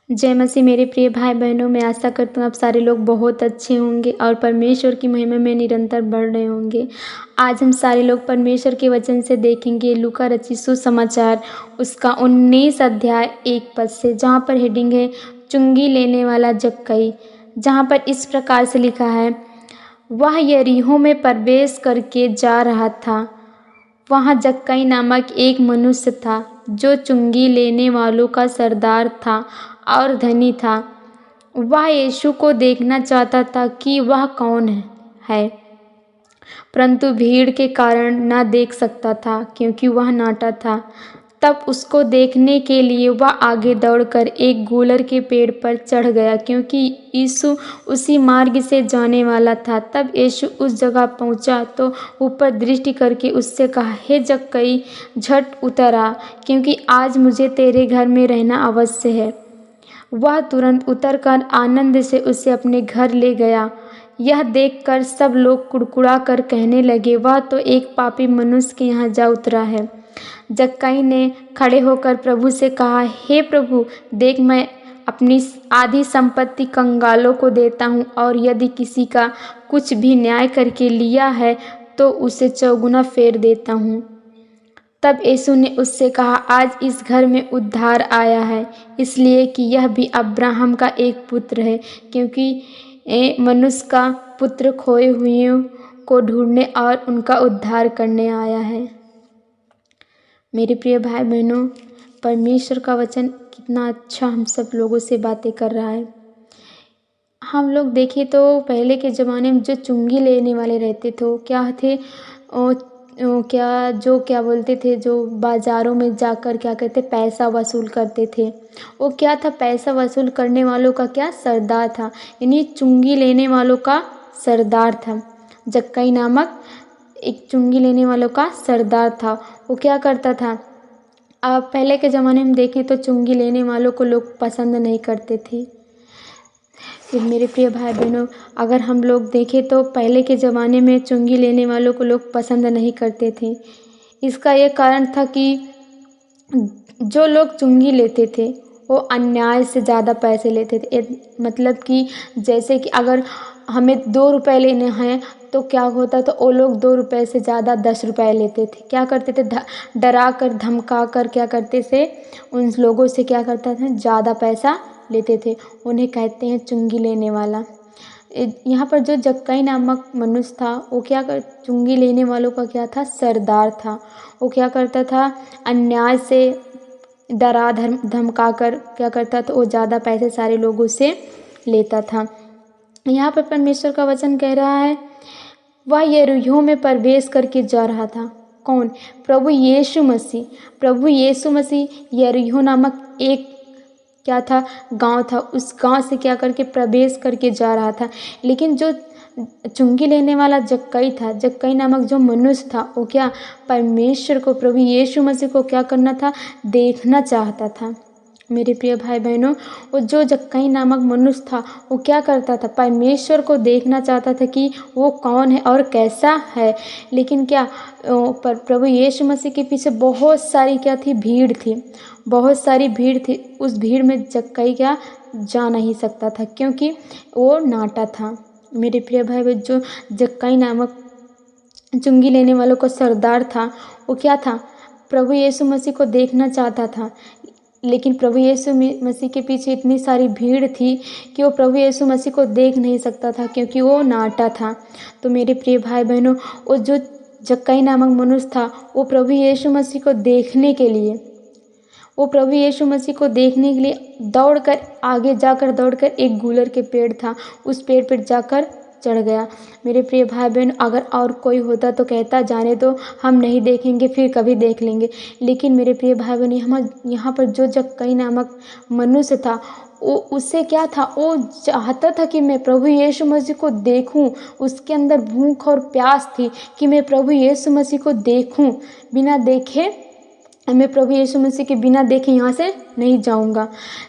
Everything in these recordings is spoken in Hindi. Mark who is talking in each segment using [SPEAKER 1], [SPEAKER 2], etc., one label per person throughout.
[SPEAKER 1] जय मसीह मेरे प्रिय भाई बहनों, मैं आशा करता हूँ आप सारे लोग बहुत अच्छे होंगे और परमेश्वर की महिमा में निरंतर बढ़ रहे होंगे। आज हम सारे लोग परमेश्वर के वचन से देखेंगे लूका रचित सुसमाचार उसका 19 अध्याय 1 पद से, जहाँ पर हेडिंग है चुंगी लेने वाला जक्कई, जहाँ पर इस प्रकार से लिखा है, वह यरीहो में प्रवेश करके जा रहा था। वहाँ जक्कई नामक एक मनुष्य था जो चुंगी लेने वालों का सरदार था और धनी था। वह यीशु को देखना चाहता था कि वह कौन है, परंतु भीड़ के कारण न देख सकता था क्योंकि वह नाटा था। तब उसको देखने के लिए वह आगे दौड़कर एक गूलर के पेड़ पर चढ़ गया, क्योंकि यीशु उसी मार्ग से जाने वाला था। तब यीशु उस जगह पहुंचा तो ऊपर दृष्टि करके उससे कहा, हे जक्कई, झट उतर आ, क्योंकि आज मुझे तेरे घर में रहना अवश्य है। वह तुरंत उतरकर आनंद से उसे अपने घर ले गया। यह देखकर सब लोग कुड़कुड़ा कर कहने लगे, वह तो एक पापी मनुष्य के यहाँ जा उतरा है। जक्कई ने खड़े होकर प्रभु से कहा, हे प्रभु, देख, मैं अपनी आधी संपत्ति कंगालों को देता हूँ, और यदि किसी का कुछ भी न्याय करके लिया है तो उसे चौगुना फेर देता हूँ। तब यीशु ने उससे कहा, आज इस घर में उद्धार आया है, इसलिए कि यह भी अब्राहम का एक पुत्र है, क्योंकि मनुष्य का पुत्र खोए हुओं को ढूंढने और उनका उद्धार करने आया है। मेरे प्रिय भाई बहनों, परमेश्वर का वचन कितना अच्छा हम सब लोगों से बातें कर रहा है। हम लोग देखें तो पहले के ज़माने में जो चुंगी लेने वाले रहते थे वो क्या थे, क्या बोलते थे, जो बाज़ारों में जाकर क्या कहते, पैसा वसूल करते थे। वो क्या था, पैसा वसूल करने वालों का क्या सरदार था, यानी चुंगी लेने वालों का सरदार था। जक्कई नामक एक चुंगी लेने वालों का सरदार था। वो क्या करता था, अब पहले के ज़माने में देखें तो चुंगी लेने वालों को लोग पसंद नहीं करते थे। फिर मेरे प्रिय भाई बहनों, अगर हम लोग देखें तो पहले के ज़माने में चुंगी लेने वालों को लोग पसंद नहीं करते थे। इसका ये कारण था कि जो लोग चुंगी लेते थे वो अन्याय से ज़्यादा पैसे लेते थे। मतलब कि जैसे कि अगर हमें 2 रुपए लेने हैं तो क्या होता, तो वो लोग 2 रुपए से ज़्यादा 10 रुपए लेते थे। क्या करते थे, डरा कर धमका कर क्या करते थे, उन लोगों से क्या करता था, ज़्यादा पैसा लेते थे। उन्हें कहते हैं चुंगी लेने वाला। यहाँ पर जो जक्कई नामक मनुष्य था वो क्या कर, चुंगी लेने वालों का क्या था, सरदार था। वो क्या करता था, अन्याय से डरा धमका कर क्या करता था, वो ज़्यादा पैसे सारे लोगों से लेता था। यहाँ पर परमेश्वर का वचन कह रहा है, वह यरीहो में प्रवेश करके जा रहा था। कौन, प्रभु यीशु मसीह। प्रभु यीशु मसीह यरीहो नामक एक क्या था, गांव था। उस गांव से क्या करके प्रवेश करके जा रहा था। लेकिन जो चुंगी लेने वाला जक्कई था, जक्कई नामक जो मनुष्य था, वो क्या, परमेश्वर को, प्रभु यीशु मसीह को क्या करना था, देखना चाहता था। मेरे प्रिय भाई बहनों, वो जो जक्कई नामक मनुष्य था वो क्या करता था, परमेश्वर को देखना चाहता था कि वो कौन है और कैसा है। लेकिन क्या, पर प्रभु यीशु मसीह के पीछे बहुत सारी क्या थी, भीड़ थी, बहुत सारी भीड़ थी। उस भीड़ में जक्कई क्या जा नहीं सकता था, क्योंकि वो नाटा था। मेरे प्रिय भाई बहन, जो जक्कई नामक चुंगी लेने वालों का सरदार था, वो क्या था, प्रभु यीशु मसीह को देखना चाहता था। लेकिन प्रभु यीशु मसीह के पीछे इतनी सारी भीड़ थी कि वो प्रभु यीशु मसीह को देख नहीं सकता था, क्योंकि वो नाटा था। तो मेरे प्रिय भाई बहनों, वो जो जक्कई नामक मनुष्य था वो प्रभु यीशु मसीह को देखने के लिए, वो प्रभु यीशु मसीह को देखने के लिए दौड़कर, आगे जाकर दौड़कर एक गूलर के पेड़ था, उस पेड़ पर जाकर चढ़ गया। मेरे प्रिय भाई बहन, अगर और कोई होता तो कहता, जाने दो, हम नहीं देखेंगे, फिर कभी देख लेंगे। लेकिन मेरे प्रिय भाई बहन, यहाँ पर जो जक्कई नामक मनुष्य था, वो उससे क्या था, वो चाहता था कि मैं प्रभु यीशु मसीह को देखूं। उसके अंदर भूख और प्यास थी कि मैं प्रभु यीशु मसीह को देखूं। बिना देखे, मैं प्रभु यीशु मसीह के बिना देखे यहाँ से नहीं जाऊँगा।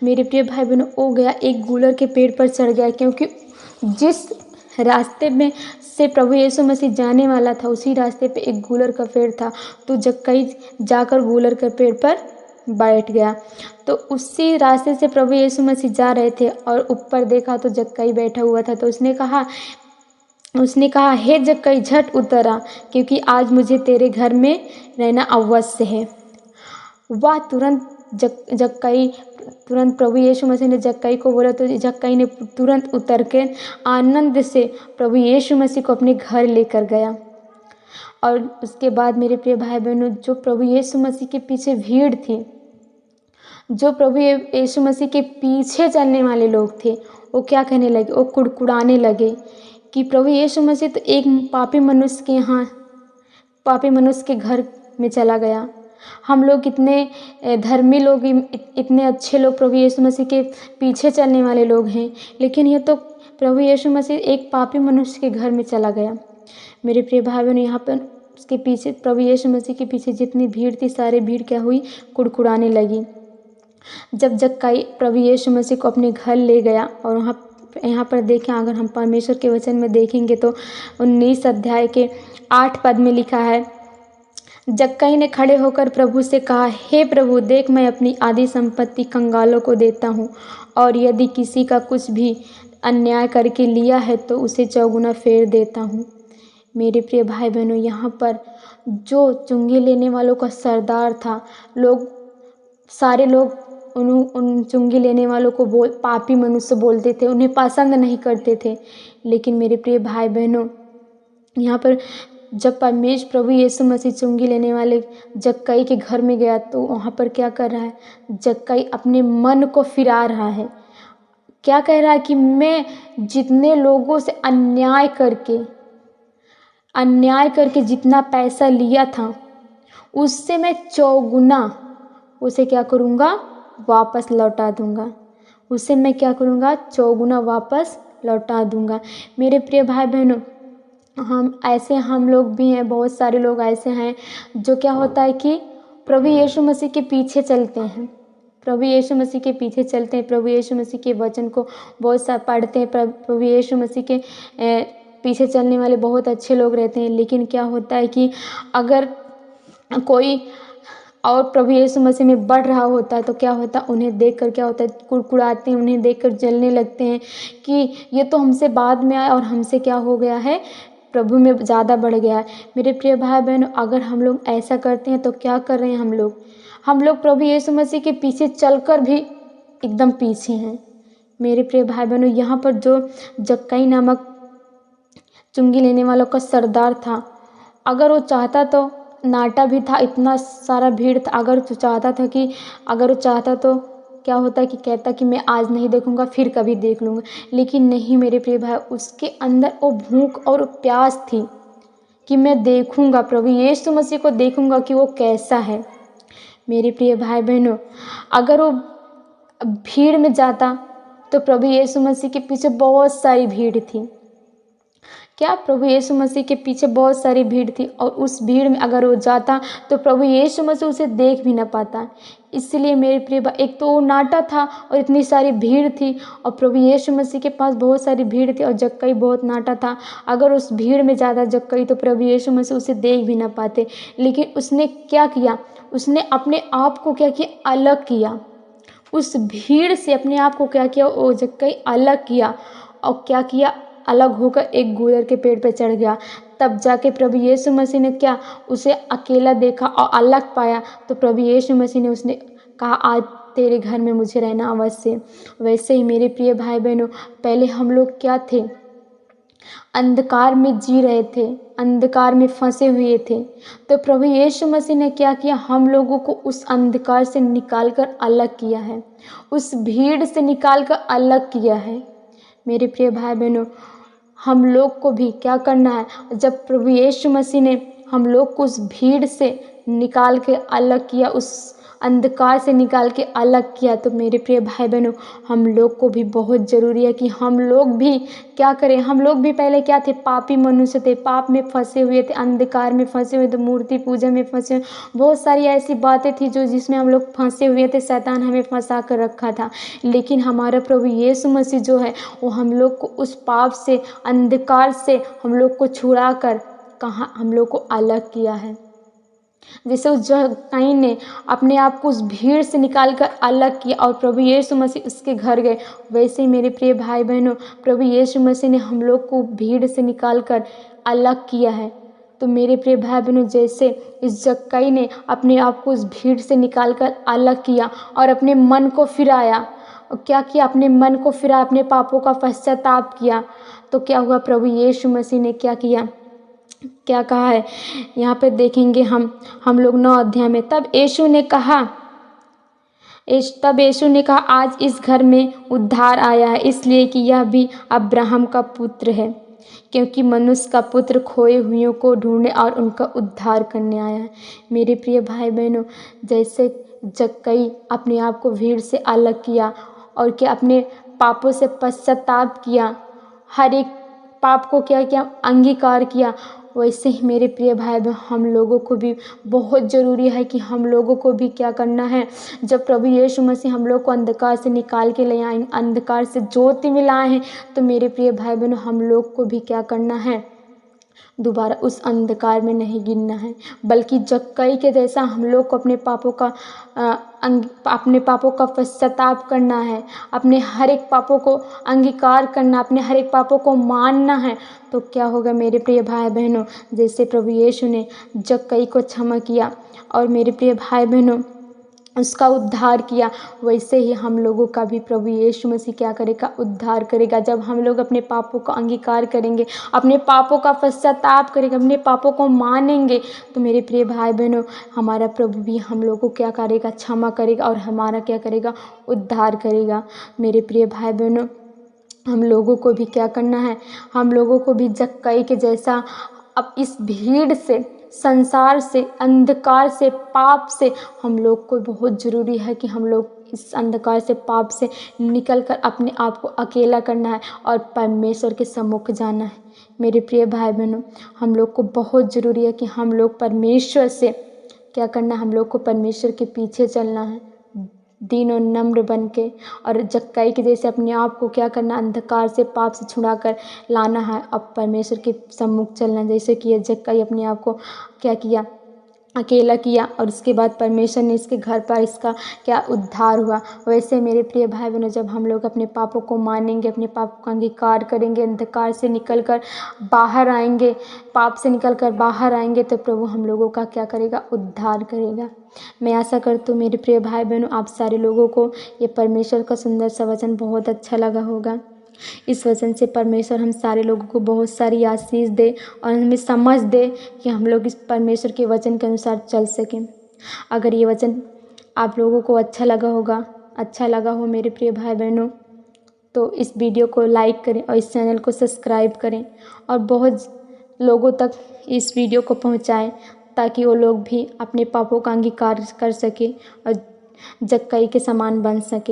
[SPEAKER 1] मेरे प्रिय भाई बहनों, वो गया एक गूलर के पेड़ पर चढ़ गया, क्योंकि जिस रास्ते में से प्रभु यीशु मसीह जाने वाला था उसी रास्ते पे एक गूलर का पेड़ था। तो जक्कई जाकर गूलर के पेड़ पर बैठ गया। तो उसी रास्ते से प्रभु यीशु मसीह जा रहे थे और ऊपर देखा तो जक्कई बैठा हुआ था। तो उसने कहा हे जक्कई झट उतर आ, क्योंकि आज मुझे तेरे घर में रहना अवश्य है। वह जक्कई तुरंत प्रभु यीशु मसीह ने जक्कई को बोला, तो जक्कई ने तुरंत उतर के आनंद से प्रभु यीशु मसीह को अपने घर लेकर गया। और उसके बाद मेरे प्रिय भाई बहनों, जो प्रभु यीशु मसीह के पीछे भीड़ थी, जो प्रभु यीशु मसीह के पीछे चलने वाले लोग थे, वो क्या कहने लगे, वो कुड़कुड़ाने लगे कि प्रभु यीशु मसीह तो एक पापी मनुष्य के घर में चला गया। हम लोग इतने धर्मी लोग, इतने अच्छे लोग, प्रभु यीशु मसीह के पीछे चलने वाले लोग हैं, लेकिन ये तो प्रभु यीशु मसीह एक पापी मनुष्य के घर में चला गया। मेरे प्रिय भाई बहनों, यहाँ पर उसके पीछे, प्रभु यीशु मसीह के पीछे जितनी भीड़ थी, सारी भीड़ क्या हुई, कुड़कुड़ाने लगी। जब जक्कई प्रभु यीशु मसीह को अपने घर ले गया, और यहाँ पर देखें, अगर हम परमेश्वर के वचन में देखेंगे तो 19 अध्याय के 8 पद में लिखा है, जक्कई ने खड़े होकर प्रभु से कहा, हे प्रभु, देख मैं अपनी आधी संपत्ति कंगालों को देता हूँ, और यदि किसी का कुछ भी अन्याय करके लिया है तो उसे चौगुना फेर देता हूँ। मेरे प्रिय भाई बहनों, यहाँ पर जो चुंगी लेने वालों का सरदार था, सारे लोग उन चुंगी लेने वालों को पापी मनुष्य बोलते थे, उन्हें पसंद नहीं करते थे। लेकिन मेरे प्रिय भाई बहनों, यहाँ पर जब प्रभु यीशु मसीह चुंगी लेने वाले जक्कई के घर में गया, तो वहाँ पर क्या कर रहा है, जक्कई अपने मन को फिरा रहा है। क्या कह रहा है कि मैं जितने लोगों से अन्याय करके जितना पैसा लिया था, उससे मैं चौगुना उसे क्या करूँगा, वापस लौटा दूँगा। उसे मैं क्या करूँगा, चौगुना वापस लौटा दूँगा। मेरे प्रिय भाई बहनों, हम लोग भी हैं, बहुत सारे लोग ऐसे हैं जो क्या होता है कि प्रभु यीशु मसीह के पीछे चलते हैं, प्रभु यीशु मसीह के पीछे चलते हैं, प्रभु यीशु मसीह के वचन को बहुत सा पढ़ते हैं, प्रभु यीशु मसीह के पीछे चलने वाले बहुत अच्छे लोग रहते हैं। लेकिन क्या होता है कि अगर कोई और प्रभु यीशु मसीह में बढ़ रहा होता है, तो क्या होता है, उन्हें देखकर क्या होता है, कुड़कुड़ाते हैं, उन्हें देखकर जलने लगते हैं कि ये तो हमसे बाद में आया और हमसे क्या हो गया है, प्रभु में ज़्यादा बढ़ गया है। मेरे प्रिय भाई बहनों, अगर हम लोग ऐसा करते हैं तो क्या कर रहे हैं हम लोग प्रभु यीशु मसीह के पीछे चलकर भी एकदम पीछे हैं। मेरे प्रिय भाई बहनों, यहाँ पर जो जक्कई नामक चुंगी लेने वालों का सरदार था, अगर वो चाहता तो, नाटा भी था, इतना सारा भीड़ था, अगर वो चाहता तो क्या होता कि कहता कि मैं आज नहीं देखूंगा, फिर कभी देख लूँगा। लेकिन नहीं मेरे प्रिय भाई, उसके अंदर वो भूख और प्यास थी कि मैं देखूंगा, प्रभु यीशु मसीह को देखूंगा कि वो कैसा है। मेरे प्रिय भाई बहनों, अगर वो भीड़ में जाता तो प्रभु यीशु मसीह के पीछे बहुत सारी भीड़ थी। क्या प्रभु यीशु मसीह के पीछे बहुत सारी भीड़ थी, और उस भीड़ में अगर वो जाता तो प्रभु यीशु मसीह उसे देख भी ना पाता। इसलिए मेरे प्रिय भाई, एक तो वो नाटा था और इतनी सारी भीड़ थी, और प्रभु यीशु मसीह के पास बहुत सारी भीड़ थी, और जक्कई बहुत नाटा था। अगर उस भीड़ में जाता जक्कई तो प्रभु यीशु मसीह उसे देख भी ना पाते। लेकिन उसने क्या किया, उसने अपने आप को क्या किया, अलग किया। उस भीड़ से अपने आप को क्या किया, वो जक्कई अलग किया, और क्या किया, अलग होकर एक गूलर के पेड़ पर चढ़ गया। तब जाके प्रभु यीशु मसीह ने क्या, उसे अकेला देखा और अलग पाया, तो प्रभु यीशु मसीह ने उसने कहा, आज तेरे घर में मुझे रहना अवश्य। वैसे ही मेरे प्रिय भाई बहनों, पहले हम लोग क्या थे, अंधकार में जी रहे थे, अंधकार में फंसे हुए थे। तो प्रभु यीशु मसीह ने क्या किया, हम लोगों को उस अंधकार से निकालकर अलग किया है, उस भीड़ से निकालकर अलग किया है। मेरे प्रिय भाई बहनों, हम लोग को भी क्या करना है, जब प्रभु यीशु मसीह ने हम लोग को उस भीड़ से निकाल के अलग किया, उस अंधकार से निकाल के अलग किया, तो मेरे प्रिय भाई बहनों, हम लोग को भी बहुत ज़रूरी है कि हम लोग भी क्या करें। हम लोग भी पहले क्या थे, पापी मनुष्य थे, पाप में फंसे हुए थे, अंधकार में फंसे हुए थे, मूर्ति पूजा में फंसे हुए, बहुत सारी ऐसी बातें थी जिसमें हम लोग फंसे हुए थे, शैतान हमें फंसा कर रखा था। लेकिन हमारा प्रभु यीशु मसीह जो है, वो हम लोग को उस पाप से, अंधकार से हम लोग को छुड़ा कर कहाँ हम लोग को अलग किया है। जैसे उस जक्कई ने अपने आप को उस भीड़ से निकाल कर अलग किया और प्रभु यीशु मसीह उसके घर गए, वैसे ही मेरे प्रिय भाई बहनों प्रभु यीशु मसीह ने हम लोग को भीड़ से निकाल कर अलग किया है। तो मेरे प्रिय भाई बहनों जैसे इस जक्कई ने अपने आप को उस भीड़ से निकाल कर अलग किया और अपने मन को फिराया, और क्या किया, अपने मन को फिराया, अपने पापों का पश्चाताप किया, तो क्या हुआ, प्रभु यीशु मसीह ने क्या किया, क्या कहा है यहाँ पे देखेंगे हम लोग 9 अध्याय में। तब यीशु ने कहा आज इस घर में उद्धार आया है, इसलिए कि यह भी अब्राहम का पुत्र है, क्योंकि मनुष्य का पुत्र खोए हुओं को ढूंढने और उनका उद्धार करने आया है। मेरे प्रिय भाई बहनों जैसे जक्कई अपने आप को भीड़ से अलग किया और क्या अपने पापों से पश्चाताप किया, हर एक पाप को क्या किया, अंगीकार किया, वैसे ही मेरे प्रिय भाई बहन हम लोगों को भी बहुत ज़रूरी है कि हम लोगों को भी क्या करना है, जब प्रभु यीशु मसीह हम लोग को अंधकार से निकाल के ले आए, अंधकार से ज्योति में लाए हैं, तो मेरे प्रिय भाई बहन हम लोग को भी क्या करना है, दोबारा उस अंधकार में नहीं गिरना है, बल्कि जक्कई के जैसा हम लोग को अपने पापों का पश्चाताप करना है, अपने हर एक पापों को अंगीकार करना, अपने हर एक पापों को मानना है। तो क्या होगा मेरे प्रिय भाई बहनों, जैसे प्रभु यीशु ने जक्कई को क्षमा किया और मेरे प्रिय भाई बहनों उसका उद्धार किया, वैसे ही हम लोगों का भी प्रभु यीशु मसीह क्या करेगा, उद्धार करेगा। जब हम लोग अपने पापों का अंगीकार करेंगे, अपने पापों का पश्चाताप करेंगे, अपने पापों को मानेंगे, तो मेरे प्रिय भाई बहनों हमारा प्रभु भी हम लोगों को क्या करेगा, क्षमा करेगा और हमारा क्या करेगा, उद्धार करेगा। मेरे प्रिय भाई बहनों हम लोगों को भी क्या करना है, हम लोगों को भी जक्कई के जैसा अब इस भीड़ से, संसार से, अंधकार से, पाप से हम लोग को बहुत ज़रूरी है कि हम लोग इस अंधकार से, पाप से निकल कर अपने आप को अकेला करना है और परमेश्वर के सम्मुख जाना है। मेरे प्रिय भाई बहनों हम लोग को बहुत ज़रूरी है कि हम लोग परमेश्वर से क्या करना है, हम लोग को परमेश्वर के पीछे चलना है, दीन और नम्र बन के, और जक्कई के जैसे अपने आप को क्या करना, अंधकार से, पाप से छुड़ा कर लाना है, अब परमेश्वर के सम्मुख चलना। जैसे कि जक्कई अपने आप को क्या किया, अकेला किया और उसके बाद परमेश्वर ने इसके घर पर इसका क्या उद्धार हुआ। वैसे मेरे प्रिय भाई बहनों जब हम लोग अपने पापों को मानेंगे, अपने पाप का अंगीकार करेंगे, अंधकार से निकल कर बाहर आएंगे, पाप से निकल कर बाहर आएंगे, तो प्रभु हम लोगों का क्या करेगा, उद्धार करेगा। मैं आशा करती हूँ मेरे प्रिय भाई बहनों आप सारे लोगों को ये परमेश्वर का सुंदर सा वचन बहुत अच्छा लगा होगा। इस वचन से परमेश्वर हम सारे लोगों को बहुत सारी आशीष दे और हमें समझ दे कि हम लोग इस परमेश्वर के वचन के अनुसार चल सकें। अगर ये वचन आप लोगों को अच्छा लगा हो मेरे प्रिय भाई बहनों, तो इस वीडियो को लाइक करें और इस चैनल को सब्सक्राइब करें और बहुत लोगों तक इस वीडियो को पहुंचाएं, ताकि वो लोग भी अपने पापों का अंगीकार कर सके और जक्कई के समान बन सके।